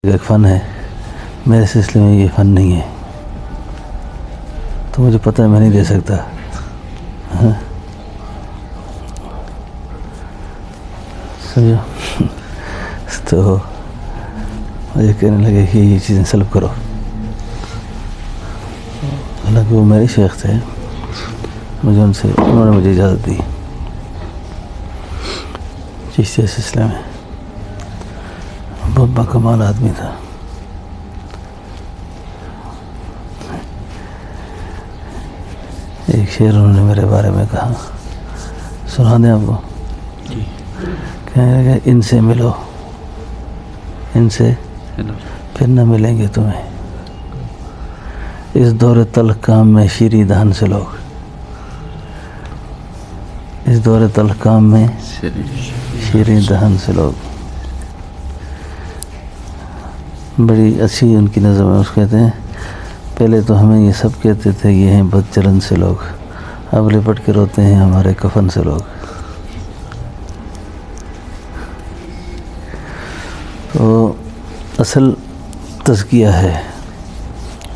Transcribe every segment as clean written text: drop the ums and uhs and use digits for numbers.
ایک فن ہے، میرے سلسلے میں یہ فن نہیں ہے، تو مجھے پتہ ہے میں نہیں دے سکتا. سمجھو. تو مجھے کہنے لگے کہ یہ چیزیں سلب کرو. حالانکہ وہ میرے شیخ تھے، انہوں نے مجھے اجازت دی. چشتیہ سلسلے میں بہت باکمال آدمی تھا. ایک شعر انہوں نے میرے بارے میں کہا، سنا دیں آپ کو. کہنے لگے ان سے ملو، ان سے پھر نہ ملیں گے تمہیں، اس دور تلخ کام میں شیریں دہن سے لوگ. اس دور تلخ کام میں شیریں دہن سے لوگ. بڑی اچھی ان کی نظم ہے. اس کہتے ہیں پہلے تو ہمیں یہ سب کہتے تھے یہ ہیں بد چلن سے لوگ، اب لپٹ کے روتے ہیں ہمارے کفن سے لوگ. تو اصل تزکیہ ہے.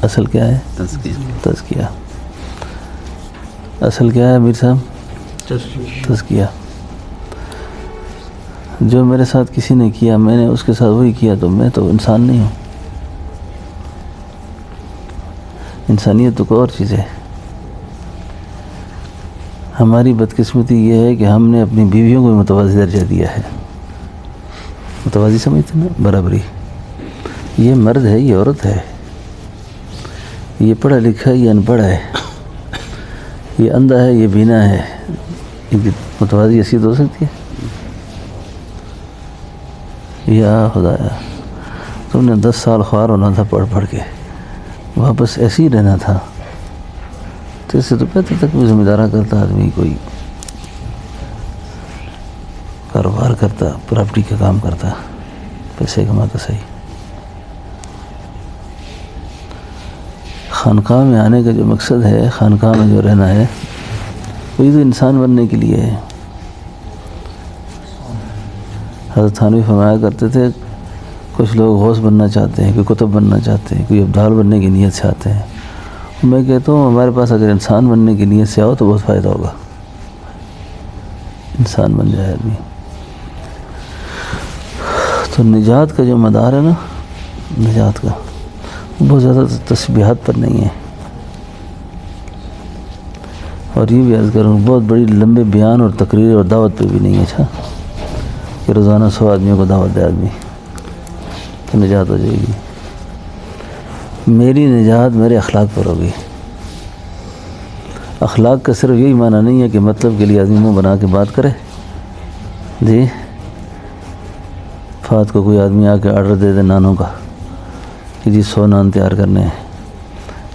اصل کیا ہے؟ تزکیہ. اصل کیا ہے امیر صاحب؟ تزکیہ. جو میرے ساتھ کسی نے کیا میں نے اس کے ساتھ وہی کیا، تو میں تو انسان نہیں ہوں. انسانیت تو کوئی اور چیز ہے. ہماری بدقسمتی یہ ہے کہ ہم نے اپنی بیویوں کو متوازی درجہ دیا ہے. متوازی سمجھتے نا، برابری. یہ مرد ہے، یہ عورت ہے، یہ پڑھا لکھا ہے، یہ ان پڑھ ہے، یہ اندھا ہے، یہ بینا ہے. متوازی حیثیت ہو سکتی ہے؟ یا خدایا، تم نے 10 سال خوار ہونا تھا پڑھ پڑھ کے، واپس ایسے ہی رہنا تھا. تو اس سے تو پہلے تک بھی ذمہ دارہ کرتا آدمی، کوئی کاروبار کرتا، پراپرٹی کا کام کرتا، پیسے کماتا. صحیح. خانقاہ میں آنے کا جو مقصد ہے، خانقاہ میں جو رہنا ہے، وہی تو انسان بننے کے لیے ہے. حضرت تھانوی فرمایا کرتے تھے کچھ لوگ غوث بننا چاہتے ہیں، کوئی کتب بننا چاہتے ہیں، کوئی ابدال بننے کی نیت سے آتے ہیں. میں کہتا ہوں ہمارے پاس اگر انسان بننے کی نیت سے آؤ تو بہت فائدہ ہوگا. انسان بن جائے آدمی تو نجات کا جو مدار ہے نا، نجات کا، بہت زیادہ تسبیحات پر نہیں ہے. اور یہ بھی عرض کروں بہت بڑی لمبے بیان اور تقریر اور دعوت پہ بھی نہیں ہے. اچھا کہ روزانہ 100 آدمیوں کو دعوت دے آدمی تو نجات ہو جائے گی. میری نجات میرے اخلاق پر ہوگی. اخلاق کا صرف یہی معنی نہیں ہے کہ مطلب کے لیے آدمی منہ بنا کے بات کرے. جی فات کو کوئی آدمی آ کے آرڈر دے دے نانوں کا کہ جی 100 نان تیار کرنے ہیں.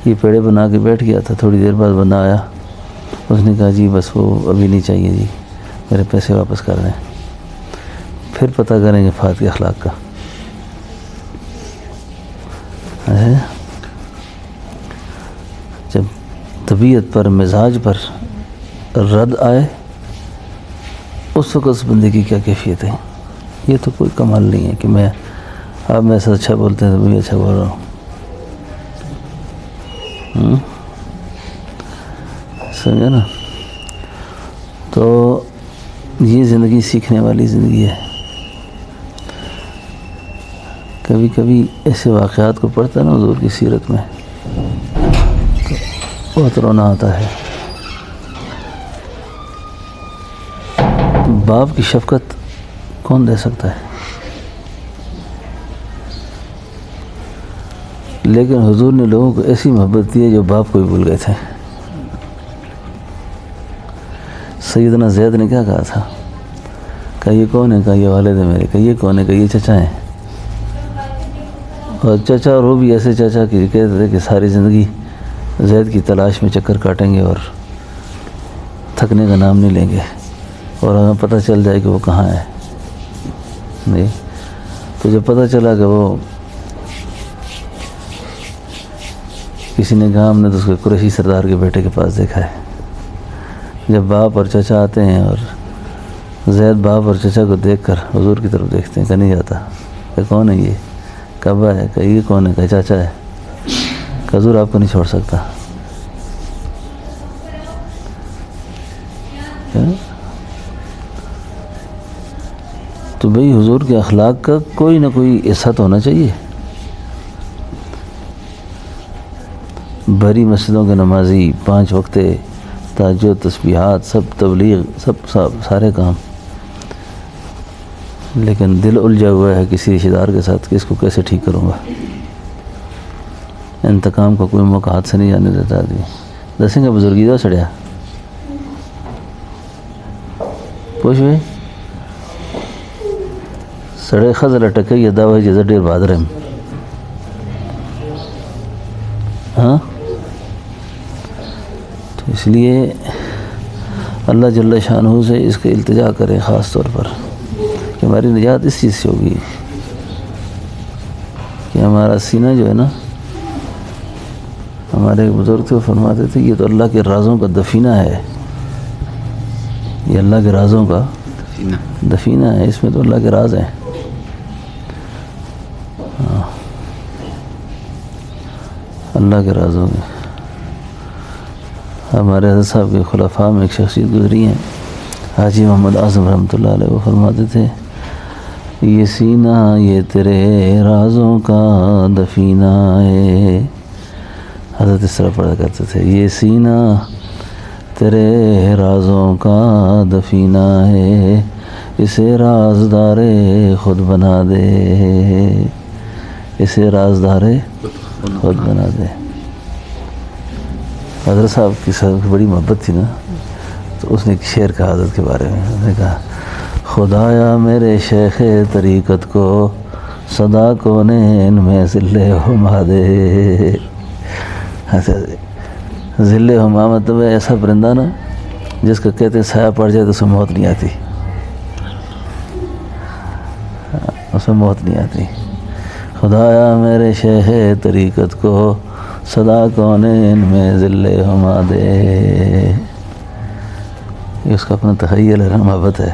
یہ پیڑے بنا کے بیٹھ گیا تھا، تھوڑی دیر بعد بندہ آیا، اس نے کہا جی بس وہ ابھی نہیں چاہیے جی، میرے پیسے واپس کر دیں. پھر پتہ کریں گے فات کے اخلاق کا. جب طبیعت پر، مزاج پر رد آئے، اس وقت اس بندے کی کیا کیفیت ہے. یہ تو کوئی کمال نہیں ہے کہ آپ میں سے اچھا بولتے ہیں تو میں بھی اچھا بول رہا ہوں. سمجھا نا. تو یہ زندگی سیکھنے والی زندگی ہے. کبھی کبھی ایسے واقعات کو پڑھتا ہے نا حضور کی سیرت میں تو بہت رونا آتا ہے. باپ کی شفقت کون دے سکتا ہے؟ لیکن حضور نے لوگوں کو ایسی محبت دی ہے جو باپ کو بھی بھول گئے تھے. سیدنا زید نے کیا کہا تھا؟ کہ یہ کون ہے؟ کہ یہ والد ہے میرے. کہ یہ کون ہے؟ کہ یہ چچا ہیں. اور چچا، اور وہ بھی ایسے چچا کہ کہتے تھے کہ ساری زندگی زید کی تلاش میں چکر کاٹیں گے اور تھکنے کا نام نہیں لیں گے، اور ہمیں پتہ چل جائے کہ وہ کہاں ہے. نہیں تو جب پتہ چلا کہ وہ کسی نے کہا ہم نے تو اس کو قریشی سردار کے بیٹے کے پاس دیکھا ہے. جب باپ اور چچا آتے ہیں اور زید باپ اور چچا کو دیکھ کر حضور کی طرف دیکھتے ہیں کہ نہیں جاتا. کہ کون ہے یہ؟ کعبہ ہے، کہ یہ کون ہے، کہ چاچا ہے، کہ حضور آپ کو نہیں چھوڑ سکتا. تو بھئی حضور کے اخلاق کا کوئی نہ کوئی حصہ تو ہونا چاہیے. بھری مسجدوں کے نمازی، 5 وقت تہجد، تسبیحات، سب تبلیغ، سب سارے کام، لیکن دل الجھا ہوا ہے کسی رشتہ دار کے ساتھ کہ اس کو کیسے ٹھیک کروں گا. انتقام کا کوئی موقع ہاتھ سے نہیں جانے دیتا آدمی. دسیں گے بزرگی دو سڑیا پوچھ بھائی سڑے خزر اٹکے یہ دعوی جزا ڈیر بہادر ہیں. ہاں تو اس لیے اللہ جل شانہ سے اس کے التجا کرے خاص طور پر کہ ہماری نجات اس چیز سے ہوگی کہ ہمارا سینہ جو ہے نا، ہمارے ایک بزرگ تو فرماتے تھے یہ تو اللہ کے رازوں کا دفینہ ہے، یہ اللہ کے رازوں کا دفینہ ہے، اس میں تو اللہ کے راز ہیں. اللہ کے رازوں میں ہمارے حضرت صاحب کے خلفاء میں ایک شخصیت گزری ہیں، حاجی محمد اعظم رحمۃ اللہ علیہ. وہ فرماتے تھے یہ سینہ یہ تیرے رازوں کا دفینہ ہے. حضرت اس طرح پڑھا کرتے تھے یہ سینہ تیرے رازوں کا دفینہ ہے، اسے رازدار خود بنا دے، اسے رازدار خود بنا دے. حضرت صاحب کی بڑی محبت تھی نا، تو اس نے ایک شعر کہا حضرت کے بارے میں. اس نے کہا خدایا میرے شیخ طریقت کو صدا کونین میں ذل ہما دے. ذل ہما مطلب ایسا پرندہ نا جس کا کہتے ہیں سایہ پڑ جائے تو اسے موت نہیں آتی، اسے موت نہیں آتی. خدایا میرے شیخ طریقت کو صدا کونین میں ذل ہما دے. یہ اس کا اپنا تخیل ہے، محبت ہے.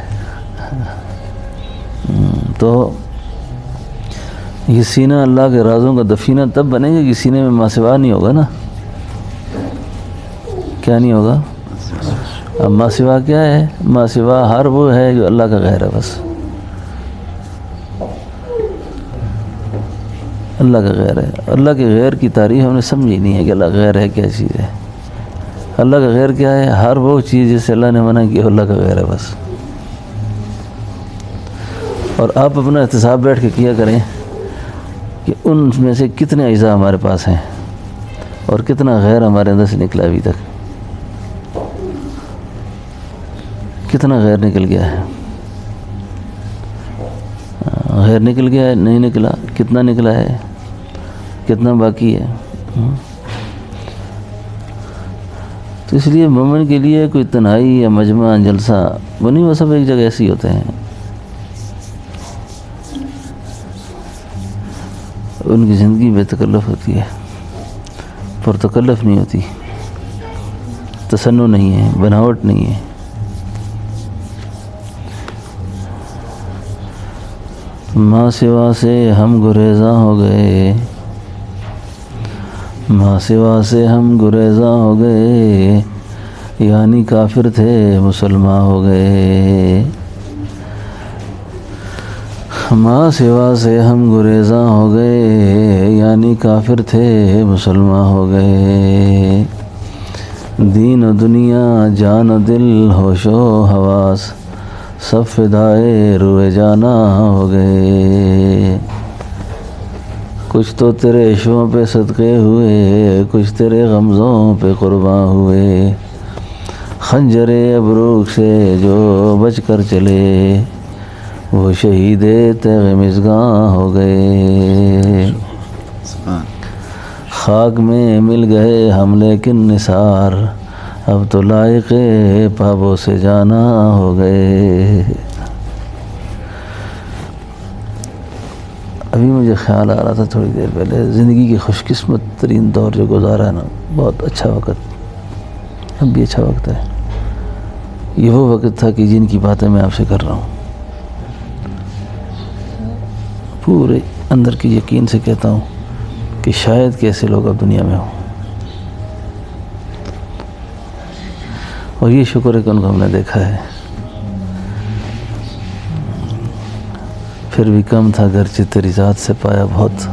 تو یہ سینہ اللہ کے رازوں کا دفینہ تب بنے گا کہ سینے میں ماں سوا نہیں ہوگا نا. کیا نہیں ہوگا؟ اب ماں سوا کیا ہے؟ ماں سوا ہر وہ ہے جو اللہ کا غیر ہے، بس اللہ کا غیر ہے. اللہ کے غیر کی تعریف ہم نے سمجھی نہیں ہے کہ اللہ کا غیر ہے کیا چیز ہے. اللہ کا غیر کیا ہے؟ ہر وہ چیز جس سے اللہ نے منع کی اللہ کا غیر ہے بس. اور آپ اپنا احتساب بیٹھ کے کیا کریں کہ ان میں سے کتنے اجزاء ہمارے پاس ہیں اور کتنا غیر ہمارے اندر سے نکلا ابھی تک، کتنا غیر نکل گیا ہے. غیر نکل گیا ہے، نہیں نکلا، کتنا نکلا ہے، کتنا باقی ہے. تو اس لیے مومن کے لیے کوئی تنہائی یا مجمع جلسہ وہ نہیں، وہ سب ایک جگہ ایسے ہی ہوتے ہیں. ان کی زندگی بے تکلف ہوتی ہے، پرتکلف نہیں ہوتی، تصنع نہیں ہے، بناوٹ نہیں ہے. ماں سوا سے ہم گریزاں ہو گئے، ماں سوا سے ہم گریزاں ہو گئے، یعنی کافر تھے مسلمان ہو گئے. ماں سوا سے ہم گریزاں ہو گئے، یعنی کافر تھے مسلمان ہو گئے. دین و دنیا جان و دل ہوش و حواس سب فدائے روئے جانا ہو گئے. کچھ تو تیرے عشقوں پہ صدقے ہوئے، کچھ تیرے غمزوں پہ قرباں ہوئے. خنجر ابروک سے جو بچ کر چلے، وہ شہید تیغ مژگاں ہو گئے. خاک میں مل گئے ہم لیکن نثار، اب تو لائق پابوں سے جانا ہو گئے. ابھی مجھے خیال آ رہا تھا تھوڑی دیر پہلے، زندگی کی خوش قسمت ترین دور جو گزارا ہے نا، بہت اچھا وقت، اب بھی اچھا وقت ہے. یہ وہ وقت تھا کہ جن کی باتیں میں آپ سے کر رہا ہوں، پورے اندر کی یقین سے کہتا ہوں کہ شاید کہ ایسے لوگ اب دنیا میں ہوں، اور یہ شکر ہے کہ ان کو ہم نے دیکھا ہے. پھر بھی کم تھا گرچہ تیری ذات سے پایا بہت،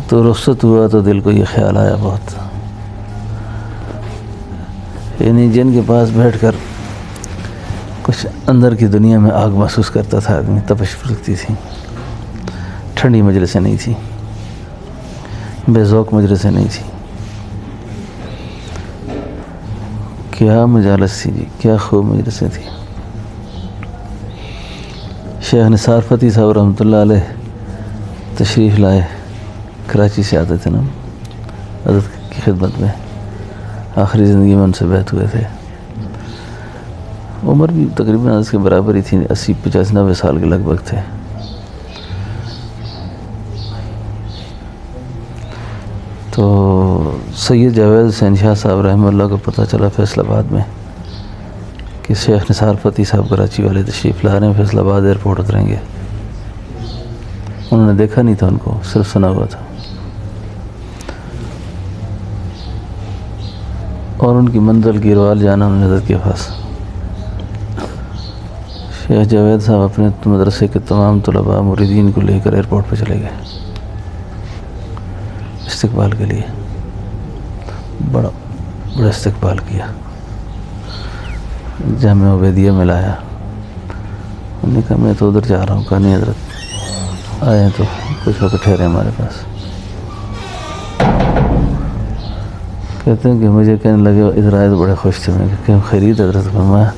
تو رخصت ہوا تو دل کو یہ خیال آیا بہت. یعنی جن کے پاس بیٹھ کر کچھ اندر کی دنیا میں آگ محسوس کرتا تھا آدمی، تپش پھلکتی تھی. ٹھنڈی مجلسیں نہیں تھی، بے ذوق مجلسیں نہیں تھی. کیا مجالس تھی جی، کیا خوب مجلسیں تھیں. شیخ نثار فتحی صاحب رحمۃ اللہ علیہ تشریف لائے، کراچی سے آتے تھے نا حضرت کی خدمت میں. آخری زندگی میں ان سے بیعت ہوئے تھے. عمر بھی تقریباً اس کے برابر ہی تھی، 80 85 90 سال کے لگ بھگ تھے. تو سید جاوید حسین شاہ صاحب رحمہ اللہ کو پتہ چلا فیصل آباد میں کہ شیخ نثار فتحی صاحب کراچی والے تشریف لا رہے ہیں، فیصل آباد ایئرپورٹ اتریں گے. انہوں نے دیکھا نہیں تھا ان کو، صرف سنا ہوا تھا. اور ان کی منزل کی روال جانا انہوں نے حضرت کے پاس. شیخ جاوید صاحب اپنے مدرسے کے تمام طلباء مریدین کو لے کر ایئرپورٹ پہ چلے گئے استقبال کے لیے. بڑا استقبال کیا، جامعہ عبیدیہ میں لایا. انہوں نے کہا میں تو ادھر جا رہا ہوں. کہا نہیں حضرت آئے ہیں تو کچھ وقت ٹھہرے ہمارے پاس. کہتے ہیں کہ مجھے کہنے لگے ادھر آئے تو بڑے خوش تھے. میں کہ خیریت حضرت؟ فرمایا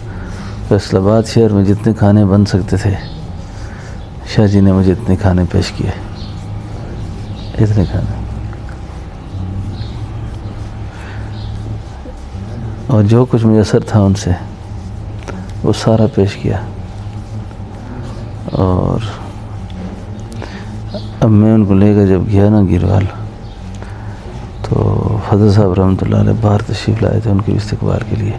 فیصل آباد شہر میں جتنے کھانے بن سکتے تھے شاہ جی نے مجھے اتنے کھانے پیش کیے، اتنے کھانے، اور جو کچھ میسر تھا ان سے وہ سارا پیش کیا. اور اب میں ان کو لے کر جب گیا نا گیروال، تو حضرت صاحب رحمۃ اللہ علیہ باہر تشریف لائے تھے ان کے استقبال کے لیے.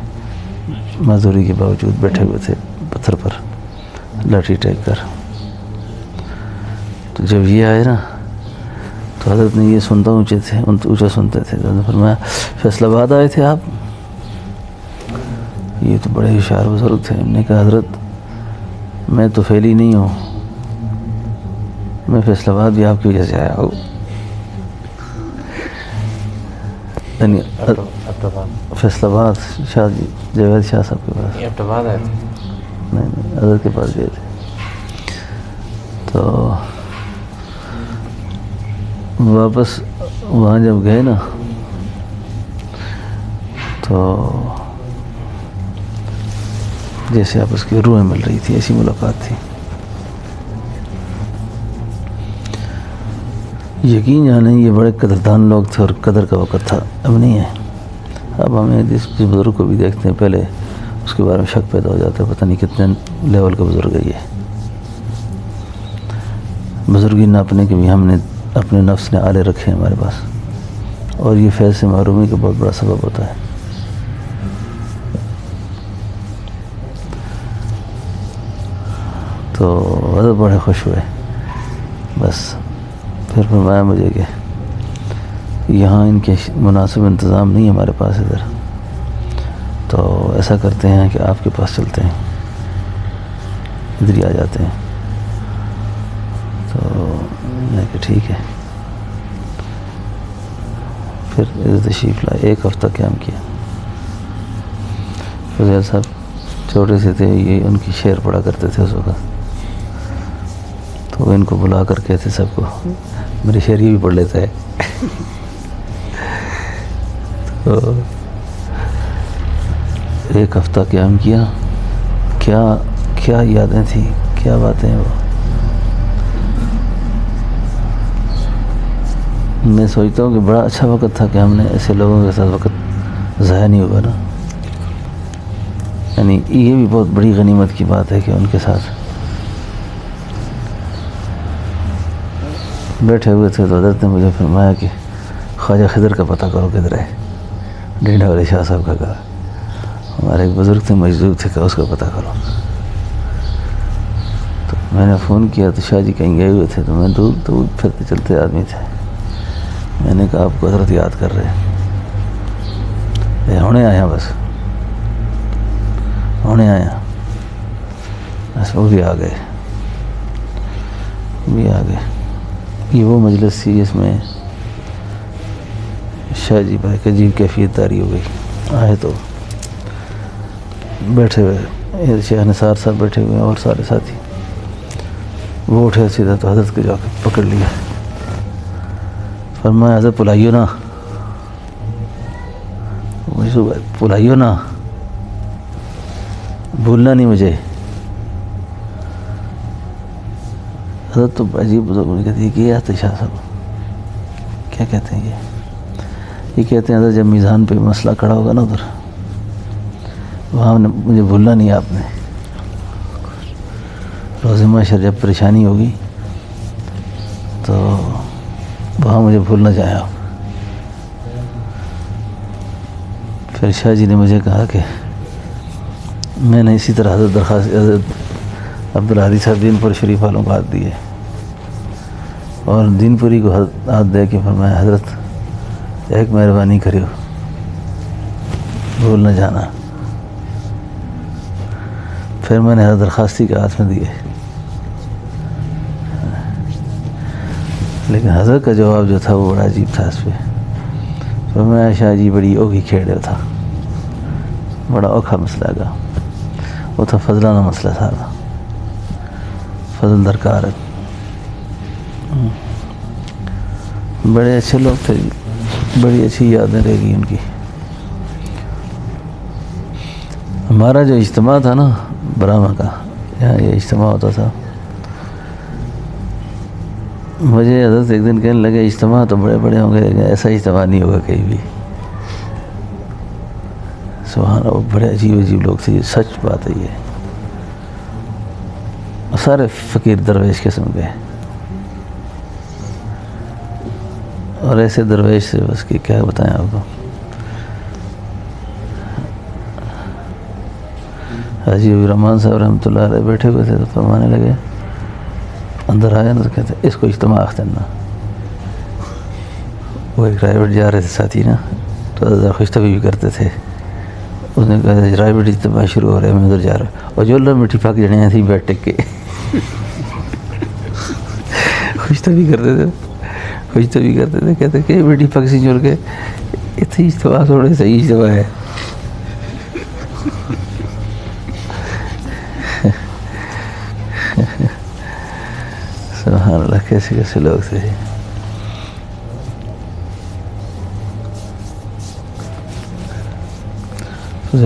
معذوری کے باوجود بیٹھے ہوئے تھے پتھر پر لاٹھی ٹیک کر. تو جب یہ آئے نا تو حضرت نے یہ سنتا اونچا سنتے تھے. فرمایا فیصل آباد آئے تھے آپ؟ یہ تو بڑے ہوشیار بزرگ تھے. ہم نے کہا حضرت میں تو فیلی نہیں ہوں، میں فیصل آباد بھی آپ کی وجہ سے آیا ہوں. یعنی فیصل آباد شاہ جاوید شاہ صاحب کے پاس نہیں حضرت کے پاس گئے تھے. تو واپس وہاں جب گئے نا تو جیسے آپس کی روحیں مل رہی تھی، ایسی ملاقات تھی. یقین جانے یہ بڑے قدردان لوگ تھے اور قدر کا وقت تھا. اب نہیں ہے. اب ہمیں جس بزرگ کو بھی دیکھتے ہیں پہلے اس کے بارے میں شک پیدا ہو جاتا ہے، پتہ نہیں کتنے لیول کا بزرگ ہے یہ. بزرگی ناپنے کے بھی ہم نے اپنے نفس نے آلے رکھے ہیں ہمارے پاس، اور یہ فیض سے محرومی کا بہت بڑا سبب ہوتا ہے. تو حضرت بڑے خوش ہوئے. بس پھر فرمایا مجھے کہ یہاں ان کے مناسب انتظام نہیں ہے ہمارے پاس ادھر، تو ایسا کرتے ہیں کہ آپ کے پاس چلتے ہیں، ادھر ہی آ جاتے ہیں. تو میں کہ ٹھیک ہے. پھر ادھر تشریف لائے. 1 ہفتہ قیام کیا. فضیل صاحب چھوٹے سے تھے، یہ ان کی شعر پڑھا کرتے تھے اس وقت. تو ان کو بلا کر کہتے سب کو میری شعر یہ بھی پڑھ لیتا ہے. تو 1 ہفتہ قیام کیا. کیا یادیں تھیں، کیا باتیں وہ. میں سوچتا ہوں کہ بڑا اچھا وقت تھا کہ ہم نے ایسے لوگوں کے ساتھ وقت ضائع نہیں ہوا نا. یعنی یہ بھی بہت بڑی غنیمت کی بات ہے کہ ان کے ساتھ بیٹھے ہوئے تھے. تو حضرت نے مجھے فرمایا کہ خواجہ خضر کا پتہ کرو کدھر ہے. ڈینڈا والے شاہ صاحب کا کہا. ہمارے ایک بزرگ تھے مجذوب تھے، کہ اس کا پتہ کرو. تو میں نے فون کیا تو شاہ جی کہیں گئے ہوئے تھے، تو میں دور دور پھرتے چلتے آدمی تھے. میں نے کہا آپ کو حضرت یاد کر رہے ہیں، ہونے آیا بس ہونے آیا بس. وہ بھی آ گئے. یہ وہ مجلس تھی جس میں شاہ جی پر ایک عجیب کیفیت داری ہو گئی. آئے تو بیٹھے ہوئے شیخ نثار صاحب بیٹھے ہوئے اور سارے ساتھی. وہ اٹھے سیدھا تو حضرت کو جا کے پکڑ لیا. فرمایا حضرت پلائیو نا، پلائیو نا، بھولنا نہیں مجھے. حضرت تو عجیب بزرگ کہتی ہے کہ یہ آتے شاہ صاحب کیا کہتے ہیں یہ کہتے ہیں حضرت جب میزان پہ مسئلہ کھڑا ہوگا نا ادھر، وہاں مجھے بھولنا نہیں آپ نے. روز محشر جب پریشانی ہوگی تو وہاں مجھے بھول نہ جائیں آپ. پھر شاہ جی نے مجھے کہا کہ میں نے اسی طرح حضرت عبدالحادی صاحب دین پور شریف والوں کو ہاتھ دیے اور دین پوری کو ہاتھ دے کے فرمایا حضرت ایک مہربانی کریو، بھول نہ جانا. پھر میں نے حضرت درخواستی کے ہاتھ میں دیے، لیکن حضرت کا جواب جو تھا وہ بڑا عجیب تھا. اس پہ فرمایا شاہ جی بڑی اوکھی کھیڑے تھا، بڑا اوکھا مسئلہ گا. وہ تھا فضلانہ مسئلہ سارا، فضل درکار ہے. بڑے اچھے لوگ تھے، بڑی اچھی یادیں رہ گئی ان کی. ہمارا جو اجتماع تھا نا برامہ کا، یہاں یہ اجتماع ہوتا تھا، مجھے حضرت ایک دن کہنے لگے اجتماع تو بڑے بڑے ہوں گے لیکن ایسا اجتماع نہیں ہوگا کہیں بھی. سبحان اللہ، بڑے عجیب عجیب لوگ تھے. سچ بات ہے یہ، سارے فقیر درویش قسم کے، اور ایسے درویش سے بس کہ کیا بتائیں آپ کو. حاجی عبد الرحمن صاحب رحمۃ اللہ علیہ بیٹھے ہوئے تھے تو فرمانے لگے، اندر آئے نا تو کہتے اس کو اجتماع آخر نا. وہ ایک رائے جا رہے تھے ساتھی نا، تو خوش طبی بھی کرتے تھے. اس نے کہا رائے بٹ اجتماع شروع ہو رہا ہے، میں ادھر جا رہا ہوں. اور جو اللہ میٹھی پاک جڑے تھیں بیٹھ ٹک کے خوش طبی کرتے تھے. کہتے کہ میٹھی پاک سے جڑ کے اتنی اجتماع تھوڑے صحیح اجتماع ہے. سبحان اللہ، کیسے کیسے لوگ تھے.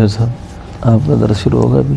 صاحب آپ کا درس شروع ہوگا بھی.